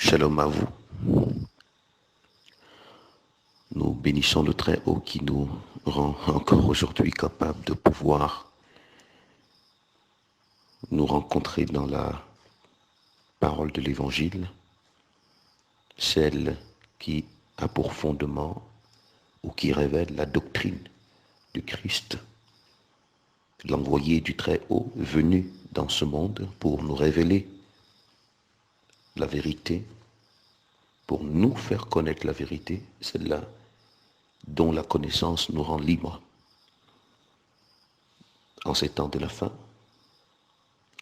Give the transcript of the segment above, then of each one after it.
Shalom à vous. Nous bénissons le Très-Haut qui nous rend encore aujourd'hui capables de pouvoir nous rencontrer dans la parole de l'Évangile, celle qui a pour fondement ou qui révèle la doctrine du Christ, l'envoyé du Très-Haut venu dans ce monde pour nous révéler la vérité, pour nous faire connaître la vérité, celle-là dont la connaissance nous rend libres. En ces temps de la fin,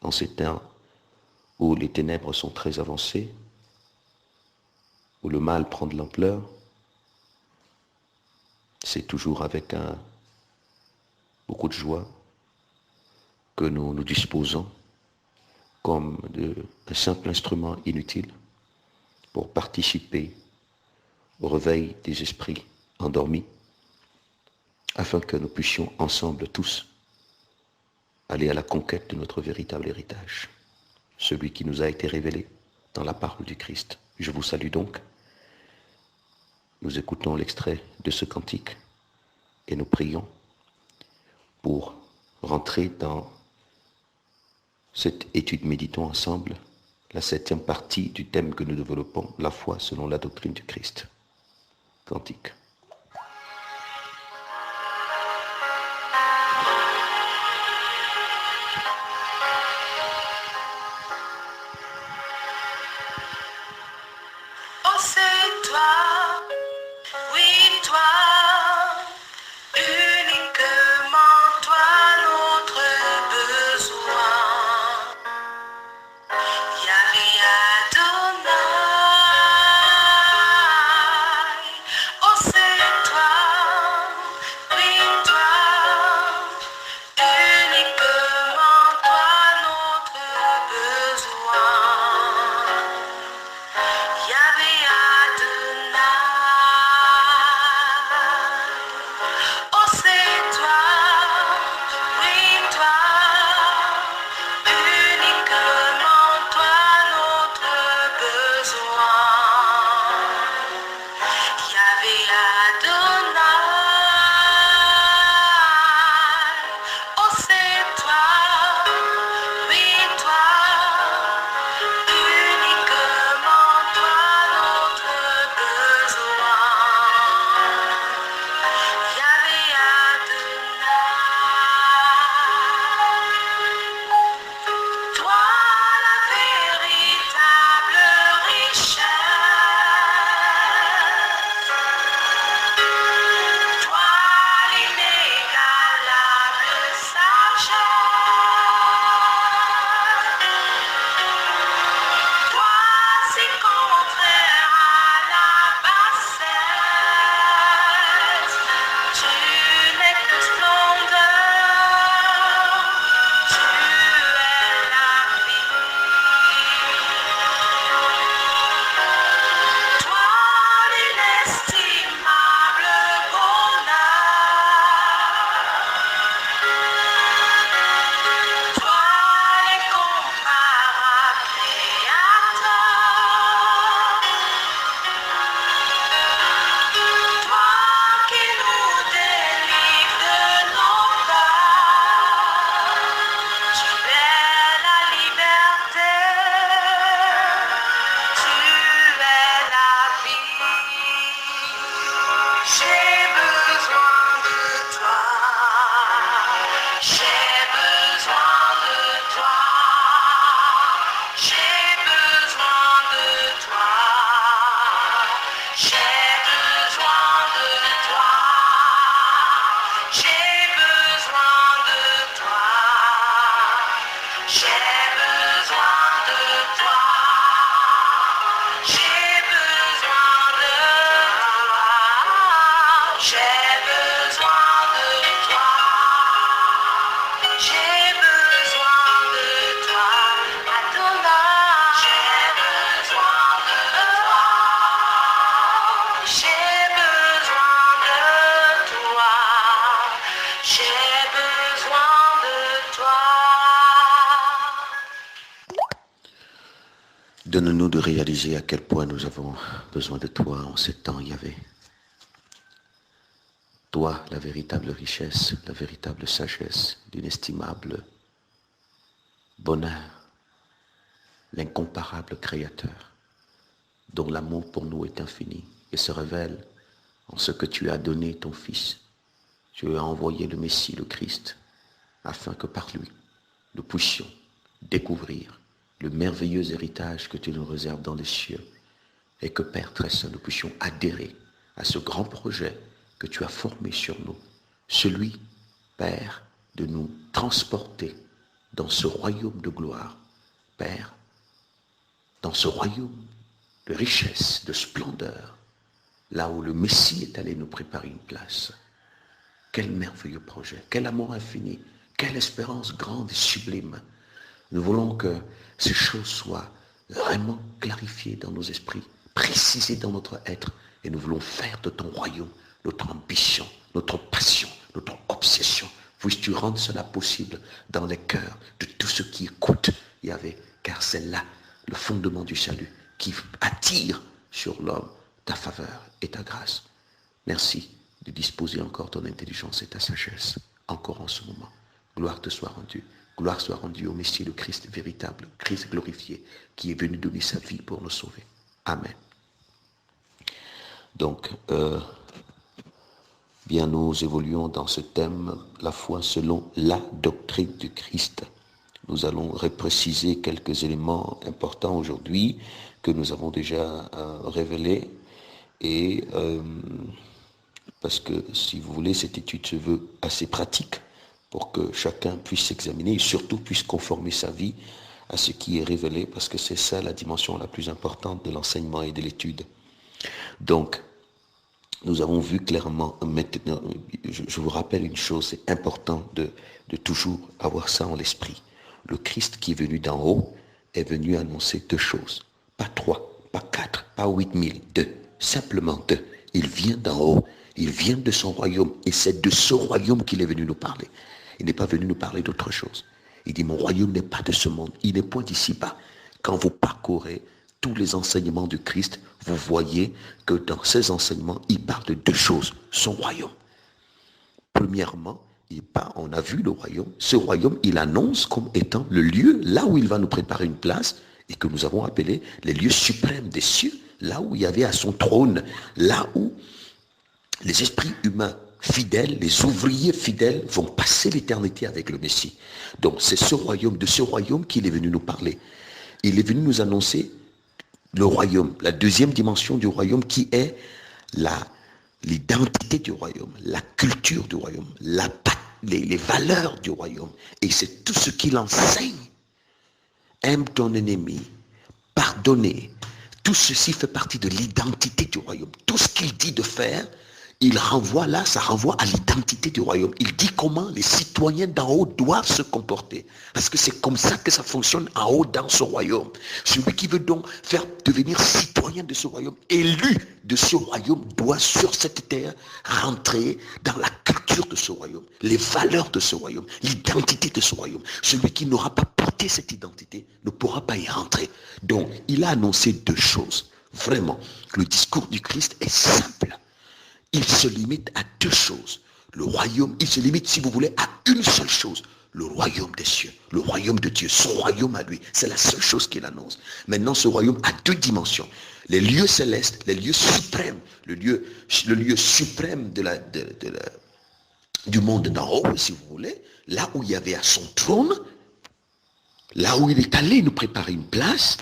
en ces temps où les ténèbres sont très avancées, où le mal prend de l'ampleur, c'est toujours avec beaucoup de joie que nous nous disposons comme un simple instrument inutile pour participer au réveil des esprits endormis, afin que nous puissions ensemble tous aller à la conquête de notre véritable héritage, celui qui nous a été révélé dans la parole du Christ. Je vous salue donc. Nous écoutons l'extrait de ce cantique et nous prions pour rentrer dans cette étude. Méditons ensemble la 7e partie du thème que nous développons, la foi selon la doctrine du Christ. Cantique. Oh, c'est toi, oui, toi, uniquement toi, notre besoin. Yahweh Adonai, oh, c'est Donne-nous de réaliser à quel point nous avons besoin de toi en ces temps, Yahvé. Toi, la véritable richesse, la véritable sagesse, l'inestimable bonheur, l'incomparable Créateur, dont l'amour pour nous est infini et se révèle en ce que tu as donné ton Fils. Tu as envoyé le Messie, le Christ, afin que par lui, nous puissions découvrir le merveilleux héritage que tu nous réserves dans les cieux et que, Père très saint, nous puissions adhérer à ce grand projet que tu as formé sur nous, celui, Père, de nous transporter dans ce royaume de gloire, Père, dans ce royaume de richesse, de splendeur, là où le Messie est allé nous préparer une place. Quel merveilleux projet, quel amour infini, quelle espérance grande et sublime. Nous voulons que ces choses soient vraiment clarifiées dans nos esprits, précisées dans notre être, et nous voulons faire de ton royaume notre ambition, notre passion, notre obsession. Puisses-tu rendre cela possible dans les cœurs de tous ceux qui écoutent, Yahvé, car c'est là le fondement du salut qui attire sur l'homme ta faveur et ta grâce. Merci de disposer encore ton intelligence et ta sagesse, encore en ce moment. Gloire te soit rendue. Gloire soit rendue au Messie, le Christ véritable, Christ glorifié, qui est venu donner sa vie pour nous sauver. Amen. Donc, bien nous évoluons dans ce thème, la foi selon la doctrine du Christ. Nous allons repréciser quelques éléments importants aujourd'hui que nous avons déjà révélés. Et parce que, si vous voulez, cette étude se veut assez pratique pour que chacun puisse s'examiner et surtout puisse conformer sa vie à ce qui est révélé, parce que c'est ça la dimension la plus importante de l'enseignement et de l'étude. Donc, nous avons vu clairement maintenant, je vous rappelle une chose, c'est important de toujours avoir ça en l'esprit. Le Christ qui est venu d'en haut est venu annoncer deux choses. Pas 3, pas 4, pas 8000, 2. Simplement 2. Il vient d'en haut, il vient de son royaume, et c'est de ce royaume qu'il est venu nous parler. Il n'est pas venu nous parler d'autre chose. Il dit, mon royaume n'est pas de ce monde, il n'est point d'ici-bas. Quand vous parcourez tous les enseignements du Christ, vous voyez que dans ces enseignements, il parle de deux choses. Son royaume. Premièrement, on a vu le royaume. Ce royaume, il annonce comme étant le lieu, là où il va nous préparer une place, et que nous avons appelé les lieux suprêmes des cieux, là où il y avait à son trône, là où les esprits humains fidèles, les ouvriers fidèles vont passer l'éternité avec le Messie. Donc c'est de ce royaume qu'il est venu nous parler. Il est venu nous annoncer le royaume, la deuxième dimension du royaume qui est l'identité du royaume, la culture du royaume, les valeurs du royaume. Et c'est tout ce qu'il enseigne. Aime ton ennemi, pardonner. Tout ceci fait partie de l'identité du royaume. Tout ce qu'il dit de faire, ça renvoie à l'identité du royaume. Il dit comment les citoyens d'en haut doivent se comporter. Parce que c'est comme ça que ça fonctionne en haut dans ce royaume. Celui qui veut donc faire devenir citoyen de ce royaume, élu de ce royaume, doit sur cette terre rentrer dans la culture de ce royaume, les valeurs de ce royaume, l'identité de ce royaume. Celui qui n'aura pas porté cette identité ne pourra pas y rentrer. Donc, il a annoncé deux choses. Vraiment, le discours du Christ est simple. Il se limite à deux choses. Le royaume, il se limite, si vous voulez, à une seule chose. Le royaume des cieux, le royaume de Dieu, son royaume à lui. C'est la seule chose qu'il annonce. Maintenant, ce royaume a deux dimensions. Les lieux célestes, les lieux suprêmes, le lieu suprême du monde d'en haut, si vous voulez, là où il y avait à son trône, là où il est allé nous préparer une place,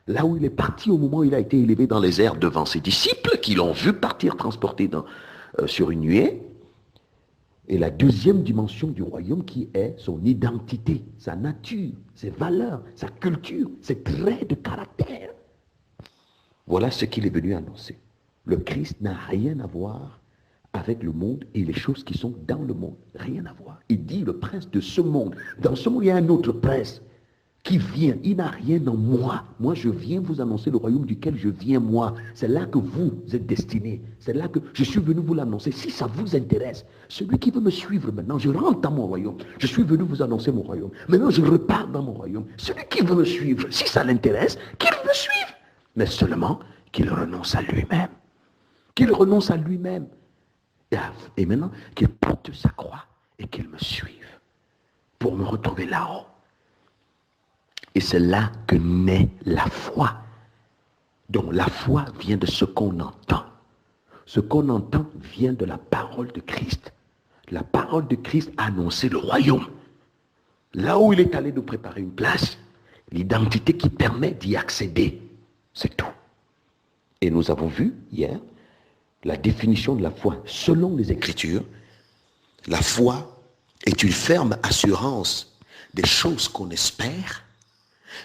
là où il est parti au moment où il a été élevé dans les airs devant ses disciples, qui l'ont vu partir transporté sur une nuée. Et la deuxième dimension du royaume qui est son identité, sa nature, ses valeurs, sa culture, ses traits de caractère. Voilà ce qu'il est venu annoncer. Le Christ n'a rien à voir avec le monde et les choses qui sont dans le monde. Rien à voir. Il dit le prince de ce monde. Dans ce monde, il y a un autre prince. qui vient, il n'a rien en moi. Moi, je viens vous annoncer le royaume duquel je viens, moi. C'est là que vous êtes destinés. C'est là que je suis venu vous l'annoncer. Si ça vous intéresse, celui qui veut me suivre maintenant, je rentre dans mon royaume. Je suis venu vous annoncer mon royaume. Maintenant, je repars dans mon royaume. Celui qui veut me suivre, si ça l'intéresse, qu'il me suive. Mais seulement qu'il renonce à lui-même. Qu'il renonce à lui-même. Et maintenant, qu'il porte sa croix et qu'il me suive pour me retrouver là-haut. Et c'est là que naît la foi. Donc la foi vient de ce qu'on entend. Ce qu'on entend vient de la parole de Christ. La parole de Christ a annoncé le royaume. Là où il est allé nous préparer une place, l'identité qui permet d'y accéder. C'est tout. Et nous avons vu hier la définition de la foi selon les Écritures. La foi est une ferme assurance des choses qu'on espère,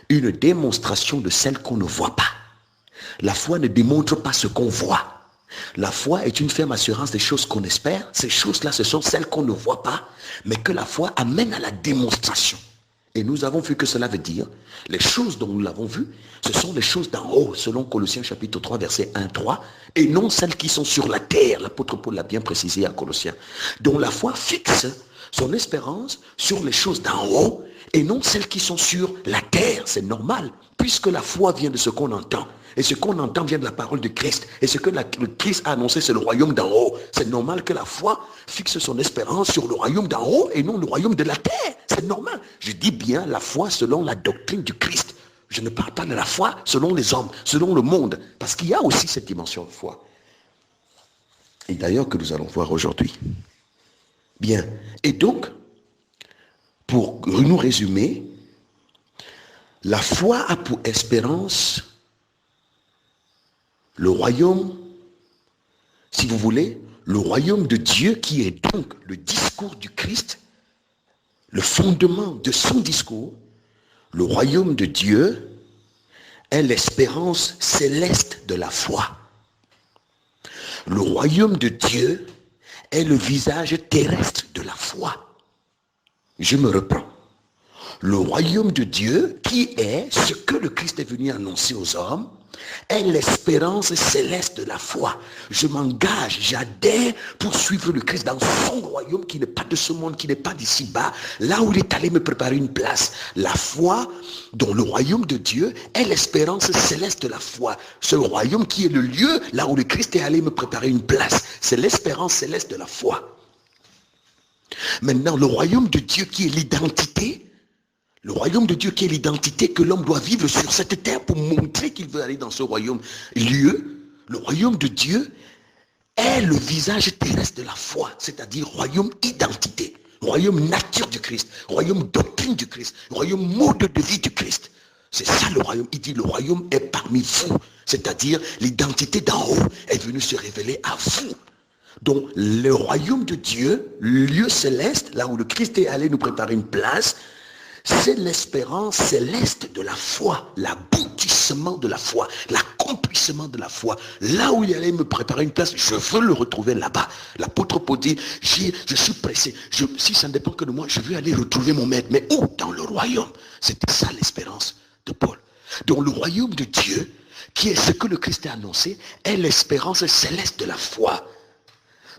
une démonstration de celles qu'on ne voit pas. La foi ne démontre pas ce qu'on voit. La foi est une ferme assurance des choses qu'on espère. Ces choses-là, ce sont celles qu'on ne voit pas, mais que la foi amène à la démonstration. Et nous avons vu que cela veut dire, les choses dont nous l'avons vu, ce sont les choses d'en haut, selon Colossiens chapitre 3, verset 1-3, et non celles qui sont sur la terre. L'apôtre Paul l'a bien précisé à Colossiens. Donc la foi fixe son espérance sur les choses d'en haut, et non celles qui sont sur la terre. C'est normal, puisque la foi vient de ce qu'on entend. Et ce qu'on entend vient de la parole de Christ. Et ce que le Christ a annoncé, c'est le royaume d'en haut. C'est normal que la foi fixe son espérance sur le royaume d'en haut et non le royaume de la terre. C'est normal. Je dis bien la foi selon la doctrine du Christ. Je ne parle pas de la foi selon les hommes, selon le monde. Parce qu'il y a aussi cette dimension de foi. Et d'ailleurs que nous allons voir aujourd'hui. Bien. Et donc, pour nous résumer, la foi a pour espérance le royaume, si vous voulez, le royaume de Dieu qui est donc le discours du Christ, le fondement de son discours. Le royaume de Dieu est l'espérance céleste de la foi. Le royaume de Dieu est le visage terrestre de la foi. Je me reprends. Le royaume de Dieu, qui est ce que le Christ est venu annoncer aux hommes, est l'espérance céleste de la foi. Je m'engage, j'adhère pour suivre le Christ dans son royaume qui n'est pas de ce monde, qui n'est pas d'ici-bas, là où il est allé me préparer une place. La foi, dont le royaume de Dieu, est l'espérance céleste de la foi. Ce royaume qui est le lieu là où le Christ est allé me préparer une place. C'est l'espérance céleste de la foi. Maintenant, le royaume de Dieu qui est l'identité, le royaume de Dieu qui est l'identité que l'homme doit vivre sur cette terre pour montrer qu'il veut aller dans ce royaume lieu, le royaume de Dieu est le visage terrestre de la foi, c'est-à-dire royaume identité, royaume nature du Christ, royaume doctrine du Christ, royaume mode de vie du Christ. C'est ça le royaume. Il dit le royaume est parmi vous, c'est-à-dire l'identité d'en haut est venue se révéler à vous. Donc le royaume de Dieu, lieu céleste, là où le Christ est allé nous préparer une place, c'est l'espérance céleste de la foi, l'aboutissement de la foi, l'accomplissement de la foi. Là où il allait me préparer une place, je veux le retrouver là-bas. L'apôtre Paul dit, je suis pressé, si ça ne dépend que de moi, je veux aller retrouver mon maître. Mais où? Dans le royaume. C'était ça l'espérance de Paul. Donc le royaume de Dieu, qui est ce que le Christ a annoncé, est l'espérance céleste de la foi.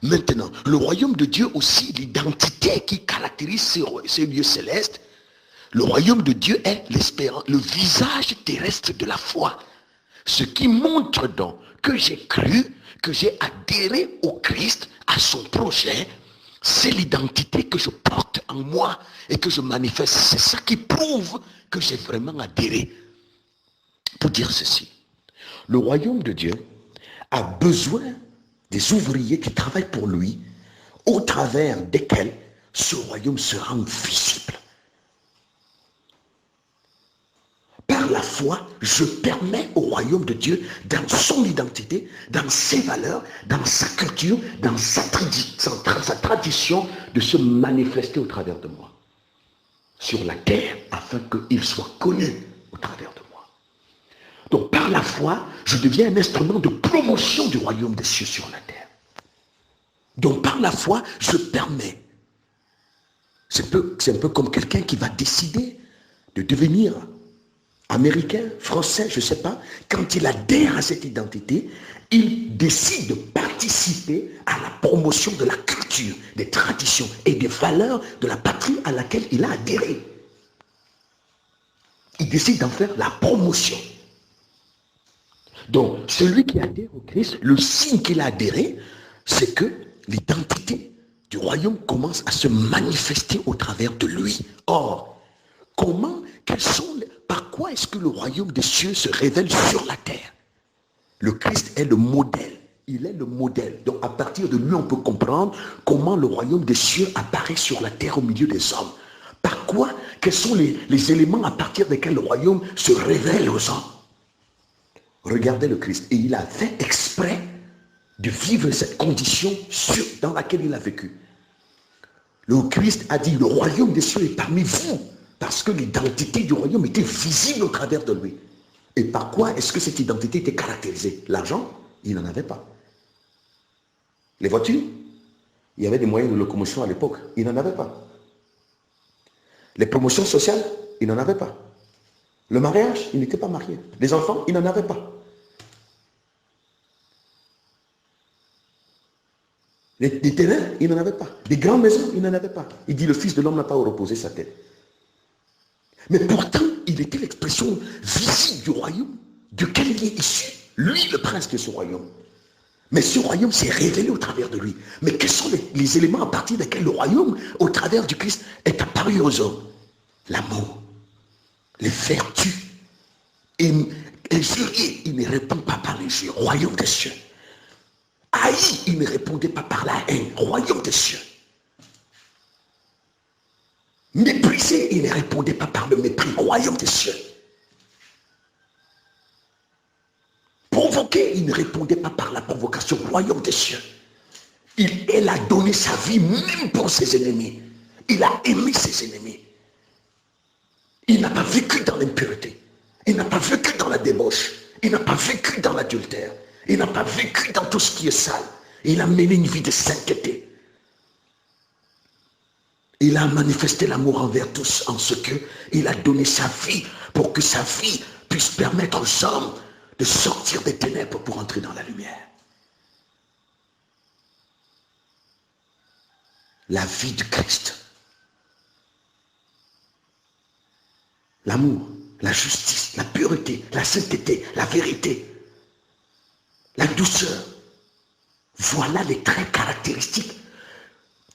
Maintenant, le royaume de Dieu aussi, l'identité qui caractérise ces lieux célestes, le royaume de Dieu est l'espérance, le visage terrestre de la foi. Ce qui montre donc que j'ai cru, que j'ai adhéré au Christ, à son projet, c'est l'identité que je porte en moi et que je manifeste. C'est ça qui prouve que j'ai vraiment adhéré. Pour dire ceci, le royaume de Dieu a besoin des ouvriers qui travaillent pour lui, au travers desquels ce royaume se rend visible. Par la foi, je permets au royaume de Dieu, dans son identité, dans ses valeurs, dans sa culture, dans sa tradition, de se manifester au travers de moi, sur la terre, afin qu'il soit connu au travers de moi. Donc par la foi, je deviens un instrument de promotion du royaume des cieux sur la terre. Donc par la foi, je permets. C'est un peu comme quelqu'un qui va décider de devenir américain, français, je ne sais pas, quand il adhère à cette identité, il décide de participer à la promotion de la culture, des traditions et des valeurs de la patrie à laquelle il a adhéré. Il décide d'en faire la promotion. Donc, celui qui adhère au Christ, le signe qu'il a adhéré, c'est que l'identité du royaume commence à se manifester au travers de lui. Or, par quoi est-ce que le royaume des cieux se révèle sur la terre? Le Christ est le modèle. Il est le modèle. Donc, à partir de lui, on peut comprendre comment le royaume des cieux apparaît sur la terre au milieu des hommes. Par quoi? Quels sont les éléments à partir desquels le royaume se révèle aux hommes? Regardez le Christ. Et il a fait exprès de vivre cette condition dans laquelle il a vécu. Le Christ a dit, le royaume des cieux est parmi vous, parce que l'identité du royaume était visible au travers de lui. Et par quoi est-ce que cette identité était caractérisée? L'argent, il n'en avait pas. Les voitures, il y avait des moyens de locomotion à l'époque, il n'en avait pas. Les promotions sociales, il n'en avait pas. Le mariage, il n'était pas marié. Les enfants, il n'en avait pas. Des terrains, il n'en avait pas. Des grandes maisons, il n'en avait pas. Il dit, le Fils de l'homme n'a pas reposé sa tête. Mais pourtant, il était l'expression visible du royaume, duquel il est issu. Lui, le prince de ce royaume. Mais ce royaume s'est révélé au travers de lui. Mais quels sont les éléments à partir desquels le royaume, au travers du Christ, est apparu aux hommes? L'amour, les vertus. Injurié, il ne répond pas par l'injure. Royaume des cieux. Haï, il ne répondait pas par la haine. Royaume des cieux. Méprisé, il ne répondait pas par le mépris. Royaume des cieux. Provoqué, il ne répondait pas par la provocation. Royaume des cieux. Il a donné sa vie même pour ses ennemis. Il a aimé ses ennemis. Il n'a pas vécu dans l'impureté. Il n'a pas vécu dans la débauche. Il n'a pas vécu dans l'adultère. Il n'a pas vécu dans tout ce qui est sale. Il a mené une vie de sainteté. Il a manifesté l'amour envers tous en ce qu'il a donné sa vie pour que sa vie puisse permettre aux hommes de sortir des ténèbres pour entrer dans la lumière. La vie du Christ. L'amour, la justice, la pureté, la sainteté, la vérité, la douceur. Voilà les traits caractéristiques.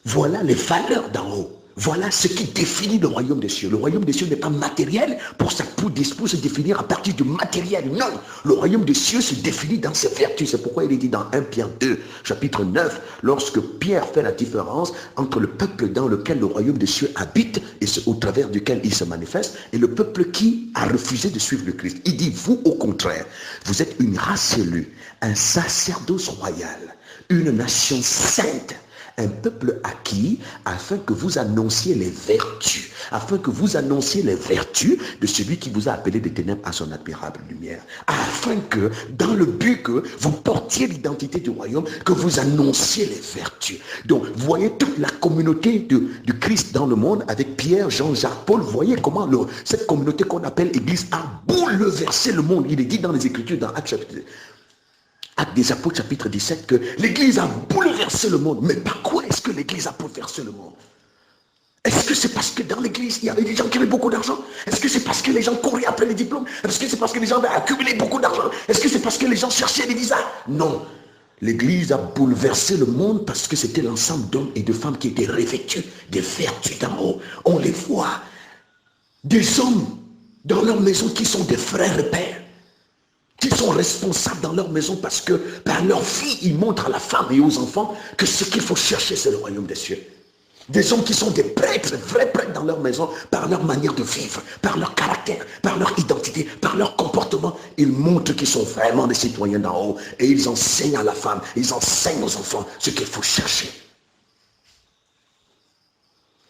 Voilà les valeurs d'en haut. Voilà ce qui définit le royaume des cieux. Le royaume des cieux n'est pas matériel pour se définir à partir du matériel. Non, le royaume des cieux se définit dans ses vertus. C'est pourquoi il est dit dans 1 Pierre 2, chapitre 9, lorsque Pierre fait la différence entre le peuple dans lequel le royaume des cieux habite et au travers duquel il se manifeste, et le peuple qui a refusé de suivre le Christ. Il dit, vous au contraire, vous êtes une race élue, un sacerdoce royal, une nation sainte, un peuple acquis, afin que vous annonciez les vertus, de celui qui vous a appelé des ténèbres à son admirable lumière, afin que, dans le but que vous portiez l'identité du royaume, que vous annonciez les vertus. Donc, vous voyez toute la communauté du Christ dans le monde, avec Pierre, Jean, Jacques, Paul, vous voyez comment cette communauté qu'on appelle Église a bouleversé le monde. Il est dit dans les Écritures, dans Actes des Apôtres, chapitre 17, que l'Église a bouleversé le monde. Mais par quoi est-ce que l'Église a bouleversé le monde? Est-ce que c'est parce que dans l'Église, il y avait des gens qui avaient beaucoup d'argent? Est-ce que c'est parce que les gens couraient après les diplômes? Est-ce que c'est parce que les gens avaient accumulé beaucoup d'argent? Est-ce que c'est parce que les gens cherchaient des visas? Non. L'Église a bouleversé le monde parce que c'était l'ensemble d'hommes et de femmes qui étaient revêtus des vertus d'en haut. On les voit. Des hommes dans leur maison qui sont des frères et pères, qui sont responsables dans leur maison parce que par leur vie, ils montrent à la femme et aux enfants que ce qu'il faut chercher, c'est le royaume des cieux. Des hommes qui sont des prêtres, vrais prêtres dans leur maison, par leur manière de vivre, par leur caractère, par leur identité, par leur comportement. Ils montrent qu'ils sont vraiment des citoyens d'en haut et ils enseignent à la femme, ils enseignent aux enfants ce qu'il faut chercher.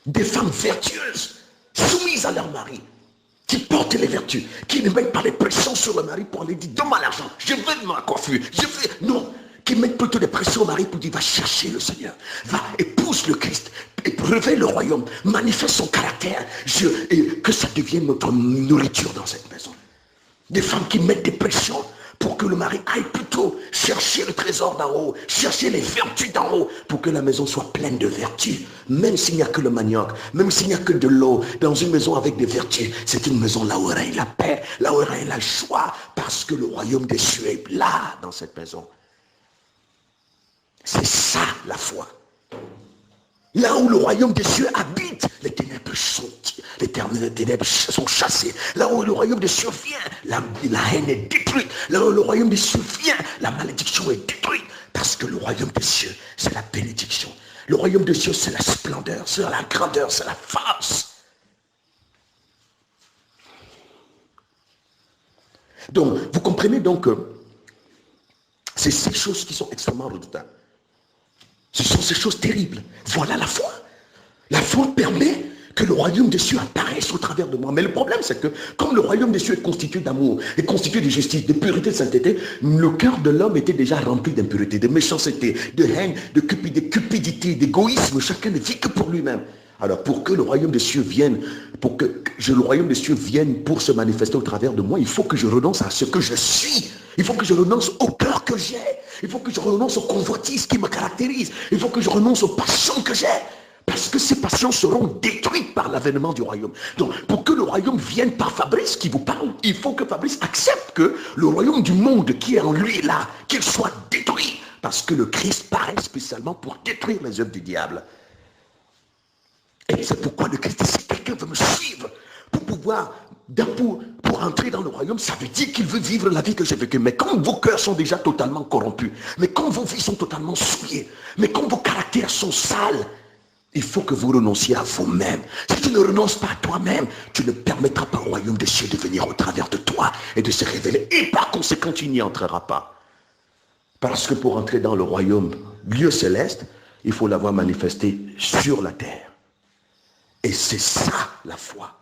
Des femmes vertueuses, soumises à leur mari, qui portent les vertus, qui ne mettent pas les pressions sur le mari pour aller dire, donne-moi l'argent, je veux ma coiffure, je veux... Non, qui mettent plutôt des pressions au mari pour dire, va chercher le Seigneur, va épouse le Christ, révèle le royaume, manifeste son caractère, et que ça devienne notre nourriture dans cette maison. Des femmes qui mettent des pressions pour que le mari aille plutôt chercher le trésor d'en haut, chercher les vertus d'en haut, pour que la maison soit pleine de vertus. Même s'il n'y a que le manioc, même s'il n'y a que de l'eau, dans une maison avec des vertus, c'est une maison là où règne la paix, là où règne la joie, parce que le royaume des cieux est là, dans cette maison. C'est ça la foi. Là où le royaume des cieux habite, les ténèbres sont chassées. Là où le royaume des cieux vient, la haine est détruite. Là où le royaume des cieux vient, la malédiction est détruite. Parce que le royaume des cieux, c'est la bénédiction. Le royaume des cieux, c'est la splendeur, c'est la grandeur, c'est la force. Donc, vous comprenez donc que c'est ces choses qui sont extrêmement redoutables. Ce sont ces choses terribles. Voilà la foi. La foi permet que le royaume des cieux apparaisse au travers de moi. Mais le problème, c'est que comme le royaume des cieux est constitué d'amour, est constitué de justice, de pureté, de sainteté, le cœur de l'homme était déjà rempli d'impureté, de méchanceté, de haine, de cupidité, d'égoïsme. Chacun ne vit que pour lui-même. Alors, pour que le royaume des cieux vienne, le royaume des cieux vienne pour se manifester au travers de moi, il faut que je renonce à ce que je suis. Il faut que je renonce au cœur que j'ai. Il faut que je renonce au convoitisme qui me caractérise. Il faut que je renonce aux passions que j'ai. Parce que ces passions seront détruites par l'avènement du royaume. Donc, pour que le royaume vienne par Fabrice qui vous parle, il faut que Fabrice accepte que le royaume du monde qui est en lui est là, qu'il soit détruit. Parce que le Christ paraît spécialement pour détruire les œuvres du diable. Et c'est pourquoi le Christ dit, si quelqu'un veut me suivre, pour pouvoir, pour entrer dans le royaume, ça veut dire qu'il veut vivre la vie que j'ai vécue. Mais quand vos cœurs sont déjà totalement corrompus, mais quand vos vies sont totalement souillées, mais quand vos caractères sont sales, il faut que vous renonciez à vous-même. Si tu ne renonces pas à toi-même, tu ne permettras pas au royaume des cieux de venir au travers de toi et de se révéler. Et par conséquent, tu n'y entreras pas. Parce que pour entrer dans le royaume, lieu céleste, il faut l'avoir manifesté sur la terre. Et c'est ça la foi.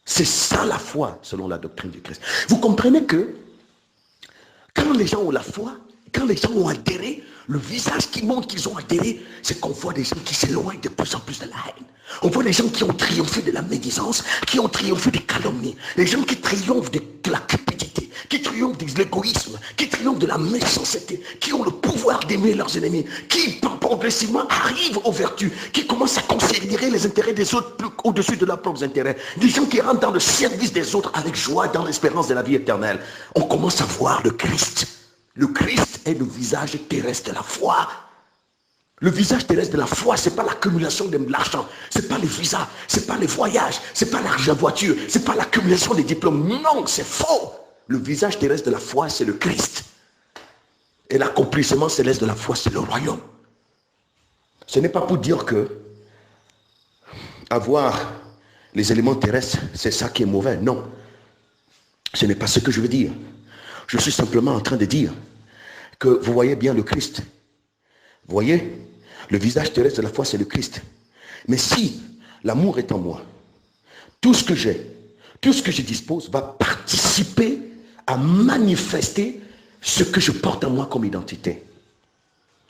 C'est ça la foi, selon la doctrine du Christ. Vous comprenez que quand les gens ont la foi, quand les gens ont adhéré, le visage qui montre qu'ils ont adhéré, c'est qu'on voit des gens qui s'éloignent de plus en plus de la haine. On voit des gens qui ont triomphé de la médisance, qui ont triomphé des calomnies, des gens qui triomphent de la cupidité, qui triomphent de l'égoïsme, qui triomphent de la méchanceté, qui ont le pouvoir d'aimer leurs ennemis, qui progressivement arrivent aux vertus, qui commencent à considérer les intérêts des autres plus au-dessus de leurs propres intérêts, des gens qui rentrent dans le service des autres avec joie, dans l'espérance de la vie éternelle. On commence à voir le Christ. Le Christ est le visage terrestre de la foi. Le visage terrestre de la foi, ce n'est pas l'accumulation de l'argent, ce n'est pas les visas, ce n'est pas les voyages, ce n'est pas l'argent voiture, ce n'est pas l'accumulation des diplômes. Non, c'est faux. Le visage terrestre de la foi, c'est le Christ. Et l'accomplissement céleste de la foi, c'est le royaume. Ce n'est pas pour dire que avoir les éléments terrestres, c'est ça qui est mauvais. Non. Ce n'est pas ce que je veux dire. Je suis simplement en train de dire que vous voyez bien le Christ. Vous voyez, le visage terrestre de la foi, c'est le Christ. Mais si l'amour est en moi, tout ce que j'ai, tout ce que je dispose va participer à manifester ce que je porte en moi comme identité.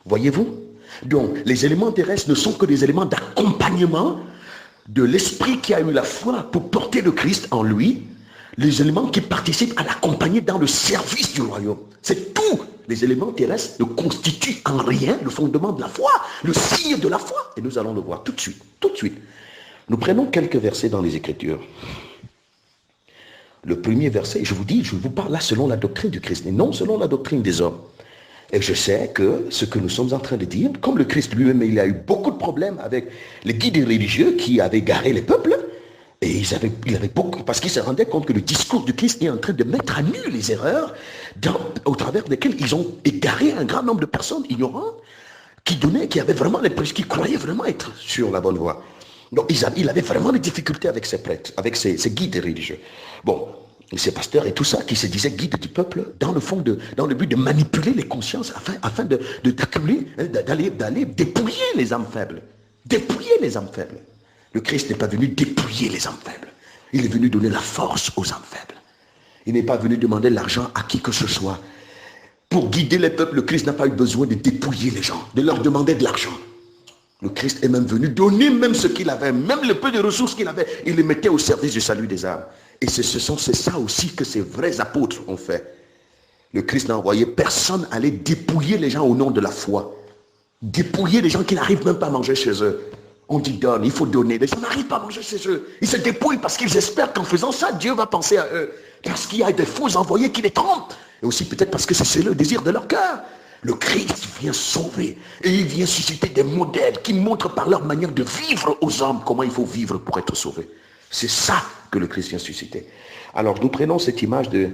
Voyez-vous? Donc, les éléments terrestres ne sont que des éléments d'accompagnement de l'esprit qui a eu la foi pour porter le Christ en lui, les éléments qui participent à l'accompagner dans le service du royaume. C'est tout. Les éléments terrestres ne constituent en rien le fondement de la foi, le signe de la foi. Et nous allons le voir tout de suite, tout de suite. Nous prenons quelques versets dans les Écritures. Le premier verset, je vous dis, je vous parle là selon la doctrine du Christ, et non selon la doctrine des hommes. Et je sais que ce que nous sommes en train de dire, comme le Christ lui-même, il a eu beaucoup de problèmes avec les guides religieux qui avaient égaré les peuples, et il avait beaucoup, parce qu'il se rendait compte que le discours du Christ est en train de mettre à nu les erreurs au travers desquelles ils ont égaré un grand nombre de personnes ignorantes qui avaient vraiment l'impression, qui croyaient vraiment être sur la bonne voie. Donc il avait vraiment des difficultés avec ses prêtres, avec ses guides religieux. Bon, ces pasteurs et tout ça qui se disaient guides du peuple dans le but de manipuler les consciences afin d'accumuler, d'aller dépouiller les âmes faibles. Dépouiller les âmes faibles. Le Christ n'est pas venu dépouiller les âmes faibles. Il est venu donner la force aux âmes faibles. Il n'est pas venu demander l'argent à qui que ce soit Pour guider les peuples, le Christ n'a pas eu besoin de dépouiller les gens, de leur demander de l'argent. Le Christ est même venu donner même ce qu'il avait, même le peu de ressources qu'il avait, il les mettait au service du salut des âmes. Et c'est ça aussi que ces vrais apôtres ont fait. Le Christ n'a envoyé personne aller dépouiller les gens au nom de la foi. Dépouiller les gens qui n'arrivent même pas à manger chez eux. On dit donne, il faut donner. Les gens n'arrivent pas à manger chez eux. Ils se dépouillent parce qu'ils espèrent qu'en faisant ça, Dieu va penser à eux. Parce qu'il y a des faux envoyés qui les trompent. Et aussi peut-être parce que c'est le désir de leur cœur. Le Christ vient sauver et il vient susciter des modèles qui montrent par leur manière de vivre aux hommes comment il faut vivre pour être sauvé. C'est ça que le Christ vient susciter. Alors nous prenons cette image de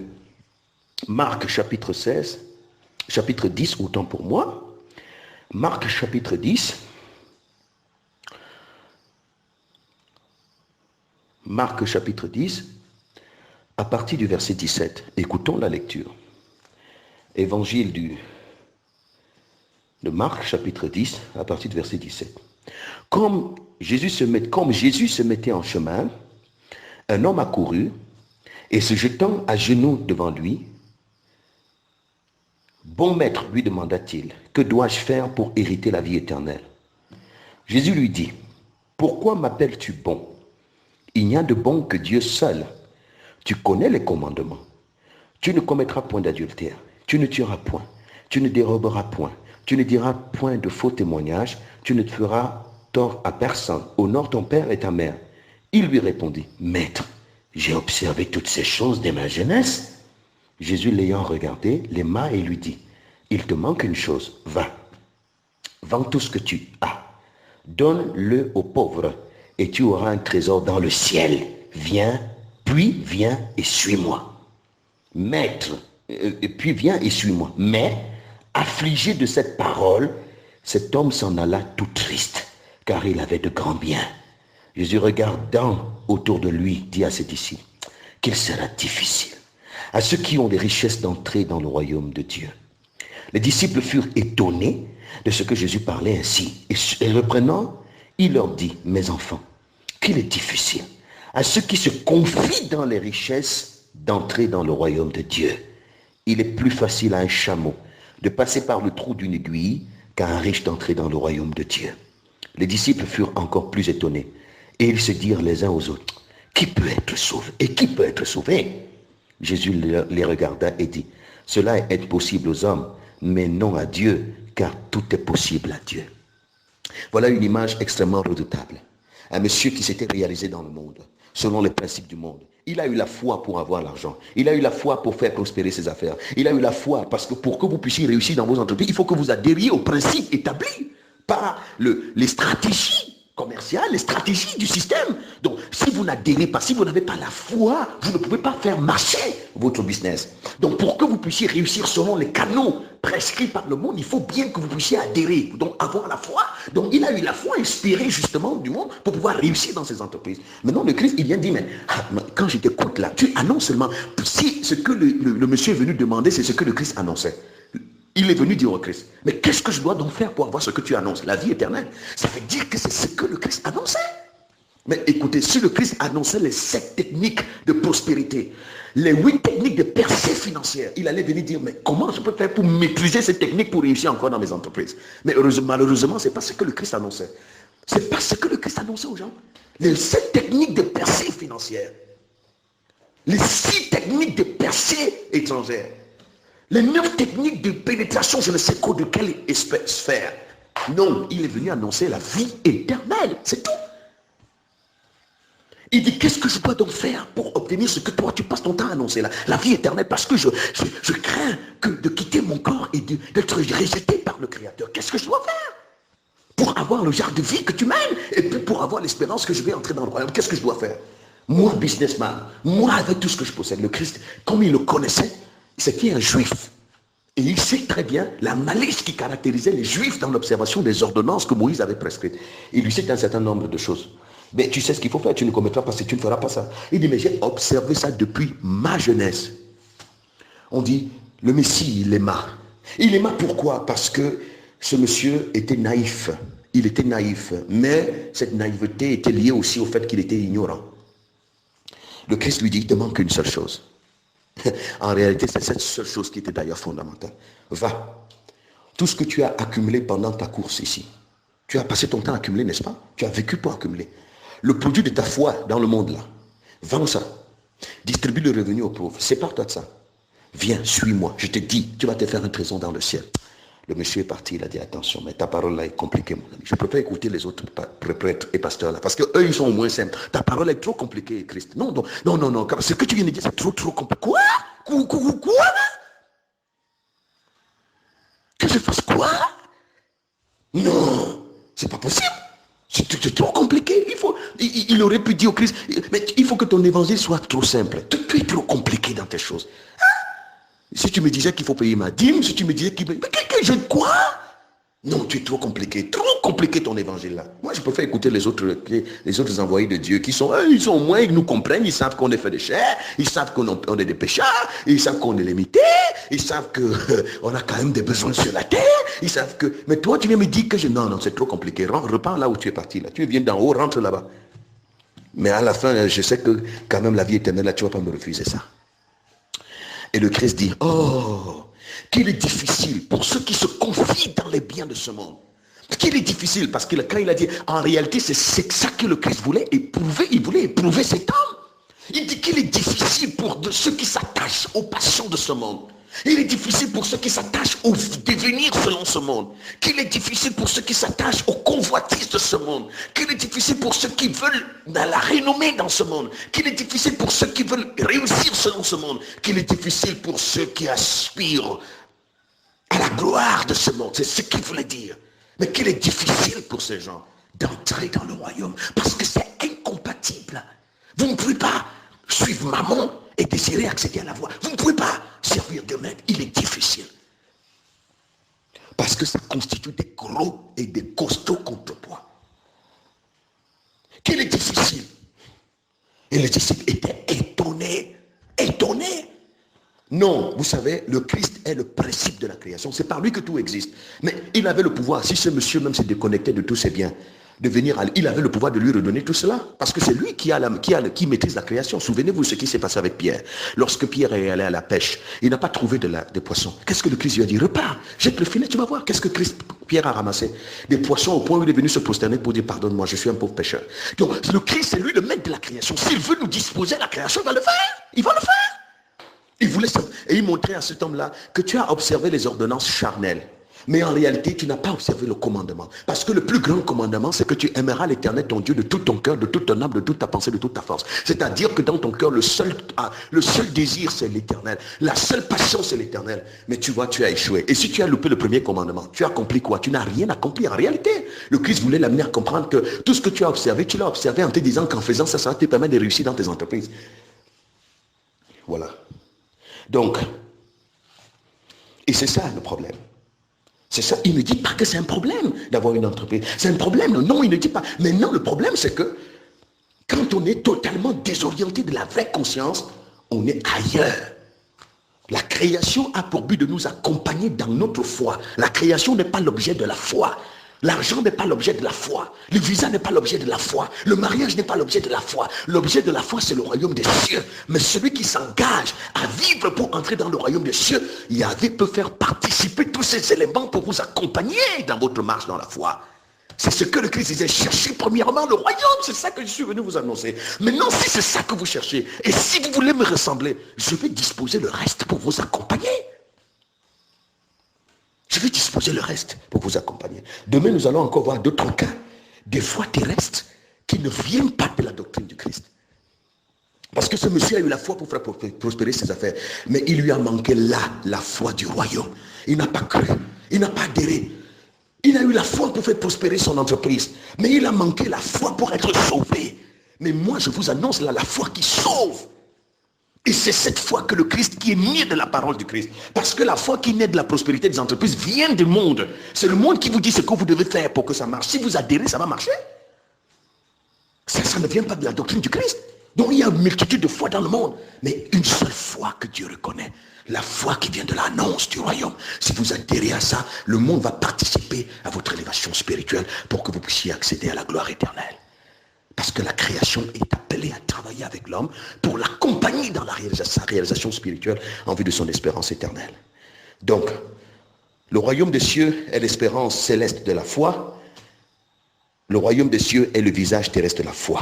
Marc chapitre 16, chapitre 10, autant pour moi. Marc chapitre 10. Marc chapitre 10, à partir du verset 17. Écoutons la lecture. Évangile de Marc chapitre 10, à partir du verset 17. Comme Jésus se mettait en chemin, un homme accourut et se jetant à genoux devant lui, « Bon maître, lui demanda-t-il, que dois-je faire pour hériter la vie éternelle ?» Jésus lui dit, « Pourquoi m'appelles-tu bon? Il n'y a de bon que Dieu seul. Tu connais les commandements. Tu ne commettras point d'adultère, tu ne tueras point, tu ne déroberas point, tu ne diras point de faux témoignages, tu ne te feras tort à personne, honore ton père et ta mère. » Il lui répondit, « Maître, j'ai observé toutes ces choses dès ma jeunesse. » Jésus l'ayant regardé, l'aima et lui dit, « Il te manque une chose, va, vends tout ce que tu as, donne-le aux pauvres, et tu auras un trésor dans le ciel. Viens et suis-moi. » Maître, puis viens et suis-moi. Mais, affligé de cette parole, cet homme s'en alla tout triste, car il avait de grands biens. Jésus, regardant autour de lui, dit à ses disciples, « Qu'il sera difficile à ceux qui ont des richesses d'entrer dans le royaume de Dieu. » Les disciples furent étonnés de ce que Jésus parlait ainsi. Et reprenant, il leur dit, « Mes enfants, qu'il est difficile à ceux qui se confient dans les richesses d'entrer dans le royaume de Dieu. Il est plus facile à un chameau de passer par le trou d'une aiguille qu'à un riche d'entrer dans le royaume de Dieu. » Les disciples furent encore plus étonnés et ils se dirent les uns aux autres, « Qui peut être sauvé? Et qui peut être sauvé ?» Jésus les regarda et dit, « Cela est possible aux hommes, mais non à Dieu, car tout est possible à Dieu. » Voilà une image extrêmement redoutable. Un monsieur qui s'était réalisé dans le monde, selon les principes du monde. Il a eu la foi pour avoir l'argent. Il a eu la foi pour faire prospérer ses affaires. Il a eu la foi parce que pour que vous puissiez réussir dans vos entreprises, il faut que vous adhériez aux principes établis par les stratégies commerciales, les stratégies du système. Donc, si vous n'adhérez pas, si vous n'avez pas la foi, vous ne pouvez pas faire marcher votre business. Donc, pour que vous puissiez réussir selon les canaux prescrits par le monde, il faut bien que vous puissiez adhérer, donc avoir la foi. Donc, il a eu la foi inspirée justement du monde pour pouvoir réussir dans ses entreprises. Maintenant, le Christ, il vient dire, mais quand je t'écoute là, tu annonces seulement, si ce que le monsieur est venu demander, c'est ce que le Christ annonçait. Il est venu dire au Christ, mais qu'est-ce que je dois donc faire pour avoir ce que tu annonces? La vie éternelle. Ça veut dire que c'est ce que le Christ annonçait. Mais écoutez, si le Christ annonçait les 7 techniques de prospérité, les 8 techniques de percée financière, il allait venir dire, mais comment je peux faire pour maîtriser ces techniques pour réussir encore dans mes entreprises? Mais malheureusement, ce n'est pas ce que le Christ annonçait. Ce n'est pas ce que le Christ annonçait aux gens. Les 7 techniques de percée financière, les 6 techniques de percée étrangère, les 9 techniques de pénétration, je ne sais quoi de quelle sphère. Non, il est venu annoncer la vie éternelle, c'est tout. Il dit, qu'est-ce que je dois donc faire pour obtenir ce que toi tu passes ton temps à annoncer là? La vie éternelle, parce que je crains de quitter mon corps et d'être rejeté par le Créateur. Qu'est-ce que je dois faire pour avoir le genre de vie que tu mènes et puis pour avoir l'espérance que je vais entrer dans le royaume? Qu'est-ce que je dois faire? Moi, businessman, moi avec tout ce que je possède, le Christ, comme il le connaissait, c'était un juif. Et il sait très bien la malice qui caractérisait les juifs dans l'observation des ordonnances que Moïse avait prescrites. Il lui cite un certain nombre de choses. Mais tu sais ce qu'il faut faire, tu ne commettras pas, si tu ne feras pas ça. Il dit, mais j'ai observé ça depuis ma jeunesse. On dit, le Messie, il aima. Il aima pourquoi? Parce que ce monsieur était naïf. Il était naïf. Mais cette naïveté était liée aussi au fait qu'il était ignorant. Le Christ lui dit, il te manque une seule chose. En réalité, c'est cette seule chose qui était d'ailleurs fondamentale. Va. Tout ce que tu as accumulé pendant ta course ici, tu as passé ton temps à accumuler, n'est-ce pas? Tu as vécu pour accumuler. Le produit de ta foi dans le monde là, vends ça. Distribue le revenu aux pauvres. Sépare-toi de ça. Viens, suis-moi. Je te dis, tu vas te faire un trésor dans le ciel. Le monsieur est parti, il a dit attention, mais ta parole là est compliquée, mon ami. Je ne peux pas écouter les autres prêtres et pasteurs là, parce qu'eux, ils sont au moins simples. Ta parole est trop compliquée, Christ. Non, non, non, non, non. Ce que tu viens de dire, c'est trop compliqué. Quoi? Quoi? Que je fasse quoi? Non, c'est pas possible. C'est trop compliqué. Il aurait pu dire au Christ, mais il faut que ton évangile soit trop simple. Tu es trop compliqué dans tes choses. Si tu me disais qu'il faut payer ma dîme, si tu me disais qu'il... Mais quoi? Non, tu es trop compliqué ton évangile là. Moi, je préfère écouter les autres envoyés de Dieu qui sont, ils sont au moins, ils nous comprennent, ils savent qu'on est fait de chair, ils savent qu'on est des pécheurs, ils savent qu'on est limité, ils savent qu'on a quand même des besoins sur la terre, ils savent que... Mais toi, tu viens me dire que non, c'est trop compliqué. Repars là où tu es parti là. Tu viens d'en haut, rentre là-bas. Mais à la fin, je sais que quand même la vie éternelle là, tu ne vas pas me refuser ça. Et le Christ dit, oh, qu'il est difficile pour ceux qui se confient dans les biens de ce monde. Qu'il est difficile, parce que quand il a dit, en réalité, c'est ça que le Christ voulait éprouver, il voulait éprouver cet homme. Il dit qu'il est difficile pour ceux qui s'attachent aux passions de ce monde. Il est difficile pour ceux qui s'attachent au devenir selon ce monde. Qu'il est difficile pour ceux qui s'attachent aux convoitises de ce monde. Qu'il est difficile pour ceux qui veulent la renommée dans ce monde. Qu'il est difficile pour ceux qui veulent réussir selon ce monde. Qu'il est difficile pour ceux qui aspirent à la gloire de ce monde. C'est ce qu'il voulait dire. Mais qu'il est difficile pour ces gens d'entrer dans le royaume. Parce que c'est incompatible. Vous ne pouvez pas suivre maman et désirer accéder à la voie. Vous ne pouvez pas servir de maître. Il est difficile. Parce que ça constitue des gros et des costauds contrepoids. Qu'il est difficile. Et les disciples étaient étonnés. Étonnés. Non, vous savez, le Christ est le principe de la création. C'est par lui que tout existe. Mais il avait le pouvoir, si ce monsieur même s'est déconnecté de tous ses biens, de venir il avait le pouvoir de lui redonner tout cela. Parce que c'est lui qui maîtrise la création. Souvenez-vous ce qui s'est passé avec Pierre. Lorsque Pierre est allé à la pêche, il n'a pas trouvé des poissons. Qu'est-ce que le Christ lui a dit? Repars, jette le filet, tu vas voir. Qu'est-ce que Pierre a ramassé? Des poissons au point où il est venu se prosterner pour dire pardonne-moi, je suis un pauvre pêcheur. Donc le Christ, c'est lui le maître de la création. S'il veut nous disposer la création, il va le faire. Il va le faire. Il voulait ça. Et il montrait à cet homme-là que tu as observé les ordonnances charnelles. Mais en réalité, tu n'as pas observé le commandement. Parce que le plus grand commandement, c'est que tu aimeras l'Éternel, ton Dieu, de tout ton cœur, de toute ton âme, de toute ta pensée, de toute ta force. C'est-à-dire que dans ton cœur, le seul désir, c'est l'Éternel. La seule passion, c'est l'Éternel. Mais tu vois, tu as échoué. Et si tu as loupé le premier commandement, tu as accompli quoi? Tu n'as rien accompli. En réalité, le Christ voulait l'amener à comprendre que tout ce que tu as observé, tu l'as observé en te disant qu'en faisant ça, ça va te permettre de réussir dans tes entreprises. Voilà. Donc, et c'est ça le problème. C'est ça, il ne dit pas que c'est un problème d'avoir une entreprise. C'est un problème, non, il ne dit pas. Mais non, le problème c'est que quand on est totalement désorienté de la vraie conscience, on est ailleurs. La création a pour but de nous accompagner dans notre foi. La création n'est pas l'objet de la foi. L'argent n'est pas l'objet de la foi. Le visa n'est pas l'objet de la foi. Le mariage n'est pas l'objet de la foi. L'objet de la foi, c'est le royaume des cieux. Mais celui qui s'engage à vivre pour entrer dans le royaume des cieux, Yahvé peut faire participer tous ces éléments pour vous accompagner dans votre marche dans la foi. C'est ce que le Christ disait. Cherchez premièrement le royaume. C'est ça que je suis venu vous annoncer. Maintenant, si c'est ça que vous cherchez, et si vous voulez me ressembler, je vais disposer le reste pour vous accompagner. Je vais disposer le reste pour vous accompagner. Demain, nous allons encore voir d'autres cas, des foi terrestres qui ne viennent pas de la doctrine du Christ. Parce que ce monsieur a eu la foi pour faire prospérer ses affaires. Mais il lui a manqué là, la foi du royaume. Il n'a pas cru. Il n'a pas adhéré. Il a eu la foi pour faire prospérer son entreprise. Mais il a manqué la foi pour être sauvé. Mais moi, je vous annonce là, la foi qui sauve. Et c'est cette foi que le Christ qui est né de la parole du Christ. Parce que la foi qui naît de la prospérité des entreprises vient du monde. C'est le monde qui vous dit ce que vous devez faire pour que ça marche. Si vous adhérez, ça va marcher. Ça ne vient pas de la doctrine du Christ. Donc il y a une multitude de foi dans le monde. Mais une seule foi que Dieu reconnaît. La foi qui vient de l'annonce du royaume. Si vous adhérez à ça, le monde va participer à votre élévation spirituelle pour que vous puissiez accéder à la gloire éternelle. Parce que la création est appelée à travailler avec l'homme pour l'accompagner dans sa réalisation spirituelle en vue de son espérance éternelle. Donc, le royaume des cieux est l'espérance céleste de la foi. Le royaume des cieux est le visage terrestre de la foi.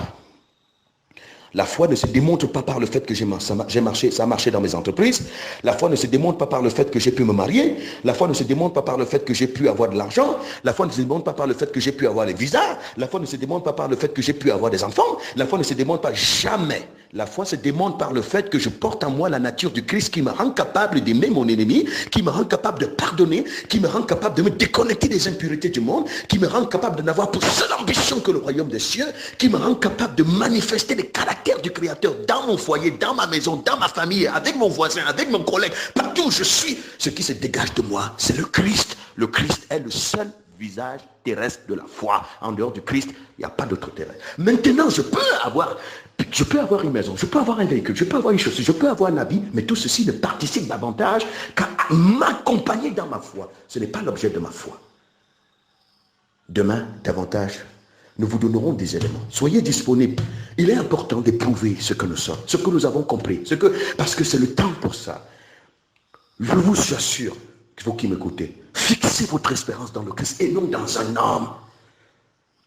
La foi ne se démontre pas par le fait que ça a marché dans mes entreprises. La foi ne se démontre pas par le fait que j'ai pu me marier. La foi ne se démontre pas par le fait que j'ai pu avoir de l'argent. La foi ne se démontre pas par le fait que j'ai pu avoir les visas. La foi ne se démontre pas par le fait que j'ai pu avoir des enfants. La foi ne se démontre pas jamais. La foi se démontre par le fait que je porte en moi la nature du Christ qui me rend capable d'aimer mon ennemi, qui me rend capable de pardonner, qui me rend capable de me déconnecter des impuretés du monde, qui me rend capable de n'avoir pour seule ambition que le royaume des cieux, qui me rend capable de manifester les caractères du Créateur dans mon foyer, dans ma maison, dans ma famille, avec mon voisin, avec mon collègue, partout où je suis. Ce qui se dégage de moi, c'est le Christ. Le Christ est le seul visage terrestre de la foi. En dehors du Christ, il n'y a pas d'autre terrestre. Maintenant, je peux avoir une maison, je peux avoir un véhicule, je peux avoir une chaussure, je peux avoir un habit, mais tout ceci ne participe davantage qu'à m'accompagner dans ma foi. Ce n'est pas l'objet de ma foi. Demain, davantage, nous vous donnerons des éléments. Soyez disponibles. Il est important d'éprouver ce que nous sommes, ce que nous avons compris, parce que c'est le temps pour ça. Je vous assure, vous qui m'écoutez, fixez votre espérance dans le Christ et non dans un homme.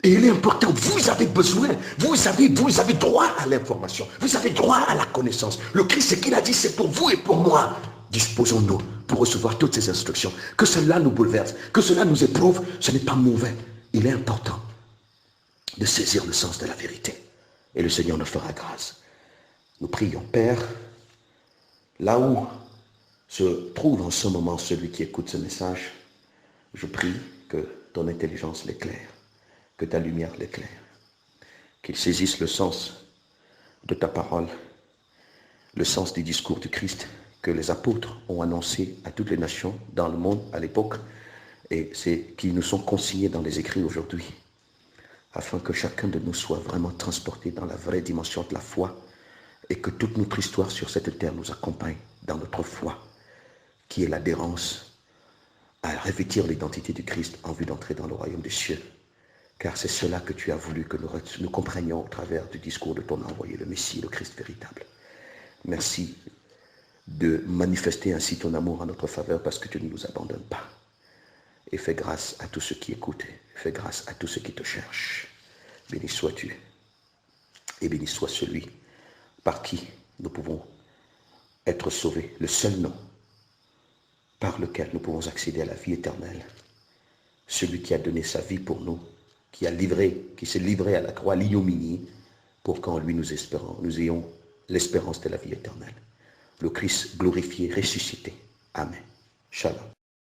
Et il est important, vous avez besoin, vous avez droit à l'information, vous avez droit à la connaissance. Le Christ, ce qu'il a dit, c'est pour vous et pour moi. Disposons-nous pour recevoir toutes ces instructions. Que cela nous bouleverse, que cela nous éprouve, ce n'est pas mauvais. Il est important de saisir le sens de la vérité. Et le Seigneur nous fera grâce. Nous prions, Père, là où se trouve en ce moment celui qui écoute ce message, je prie que ton intelligence l'éclaire, que ta lumière l'éclaire, qu'il saisisse le sens de ta parole, le sens du discours du Christ que les apôtres ont annoncé à toutes les nations dans le monde à l'époque et qui nous sont consignés dans les écrits aujourd'hui, afin que chacun de nous soit vraiment transporté dans la vraie dimension de la foi et que toute notre histoire sur cette terre nous accompagne dans notre foi, qui est l'adhérence à revêtir l'identité du Christ en vue d'entrer dans le royaume des cieux. Car c'est cela que tu as voulu que nous comprenions au travers du discours de ton envoyé, le Messie, le Christ véritable. Merci de manifester ainsi ton amour en notre faveur parce que tu ne nous abandonnes pas. Et fais grâce à tous ceux qui écoutent, fais grâce à tous ceux qui te cherchent. Béni sois-tu et béni soit celui par qui nous pouvons être sauvés, le seul nom par lequel nous pouvons accéder à la vie éternelle. Celui qui a donné sa vie pour nous, qui s'est livré à la croix, l'ignominie, pour qu'en lui nous ayons l'espérance de la vie éternelle. Le Christ glorifié, ressuscité. Amen. Shalom.